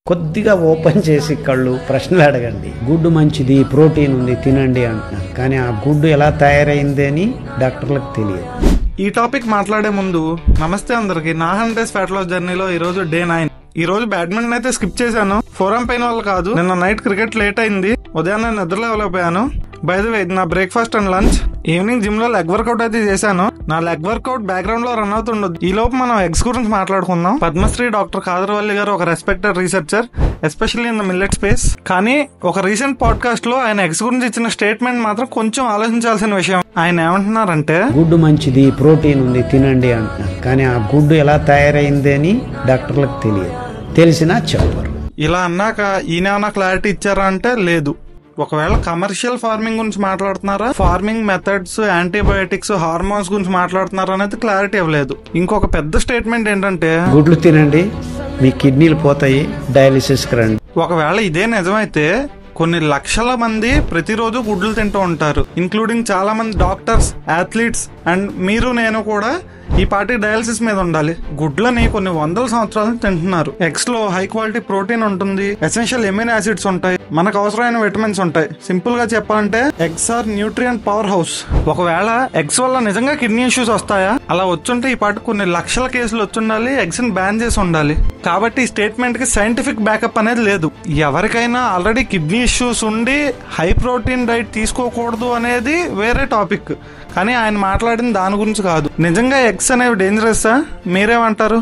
కొద్దిగా ఓపెన్ చేసి కళ్ళు ప్రశ్నలు అడగండి. గుడ్డు మంచిది, ప్రోటీన్ ఉంది, తినండి అంటున్నారు. కానీ ఆ గుడ్డు ఎలా తయారైంది అని డాక్టర్లకు తెలియదు. ఈ టాపిక్ మాట్లాడే ముందు నమస్తే అందరికి. నా 100 days ఫ్యాట్ లాస్ జర్నీలో ఈ రోజు డే 9. ఈ రోజు బ్యాడ్మింటన్ అయితే స్కిప్ చేశాను. ఫోరం పెయిన్ వల్ల కాదు, నిన్న నైట్ క్రికెట్ లేట్ అయింది. ఉదయాన్నే నిద్ర లేవలేకపోయాను. బై ద వే, నా breakfast and lunch. Evening gym లో లెగ్ వర్కౌట్ అయితే చేశాను. నా లెగ్ వర్కౌట్ బ్యాక్గ్రౌండ్ లో రన్ అవుతుండదు. ఈ లోపు మనం ఎగ్స్ గురించి మాట్లాడుకుందాం. పద్మశ్రీ డాక్టర్ కాదర్వల్లి గారు ఒక respected researcher, especially in the millet space. కానీ ఒక రీసెంట్ పాడ్కాస్ట్ లో ఆయన ఎగ్స్ గురించి ఇచ్చిన స్టేట్మెంట్ మాత్రం కొంచెం ఆలోచించాల్సిన విషయం. ఆయన ఏమంటున్నారంటే, గుడ్డు మంచిది, ప్రోటీన్ ఉంది, తినండి అంటున్నారు. కానీ ఆ గుడ్డు ఎలా తయారైంది అని డాక్టర్లకు తెలియదు. తెలిసినా చెప్పరు. ఇలా అన్నాక ఈయన క్లారిటీ ఇచ్చారా అంటే లేదు. ఒకవేళ కమర్షియల్ ఫార్మింగ్ గురించి మాట్లాడుతున్నారా, ఫార్మింగ్ మెథడ్స్, యాంటీబయోటిక్స్, హార్మోన్స్ గురించి మాట్లాడుతున్నారా అనేది క్లారిటీ ఇవ్వలేదు. ఇంకొక పెద్ద స్టేట్మెంట్ ఏంటంటే, గుడ్లు తినండి, మీ కిడ్నీలు పోతాయి, డయాలిసిస్కి రండి. ఒకవేళ ఇదే నిజమైతే కొన్ని లక్షల మంది ప్రతిరోజు గుడ్లు తింటూ ఉంటారు, ఇంక్లూడింగ్ చాలా మంది డాక్టర్స్, అథ్లీట్స్ అండ్ మీరు నేను కూడా ఈ పార్టీ డయాలసిస్ మీద ఉండాలి. గుడ్లని కొన్ని వందల సంవత్సరాలు తింటున్నారు. ఎగ్స్ లో హై క్వాలిటీ ప్రోటీన్ ఉంటుంది, ఎసెన్షియల్ ఎమినో యాసిడ్స్ ఉంటాయి, మనకు అవసరమైన విటమిన్స్ ఉంటాయి. సింపుల్ గా చెప్పాలంటే eggs are nutrient powerhouse. ఒకవేళ ఎగ్స్ వల్ల నిజంగా కిడ్నీ ఇష్యూస్ వస్తాయా? అలా వచ్చుంటే ఈ పార్టీ కొన్ని లక్షల కేసులు వచ్చుండాలి, ఎగ్స్ ని బ్యాన్ చేసి ఉండాలి. కాబట్టి ఈ స్టేట్మెంట్ కి సైంటిఫిక్ బ్యాకప్ అనేది లేదు. ఎవరికైనా ఆల్రెడీ కిడ్నీ ఇష్యూస్ ఉండి హై ప్రోటీన్ డైట్ తీసుకోకూడదు అనేది వేరే టాపిక్. కానీ ఆయన మాట్లాడిన దాని గురించి కాదు. నిజంగా ఎగ్స్ అనేవి డేంజరస్సా? మీరేమంటారు?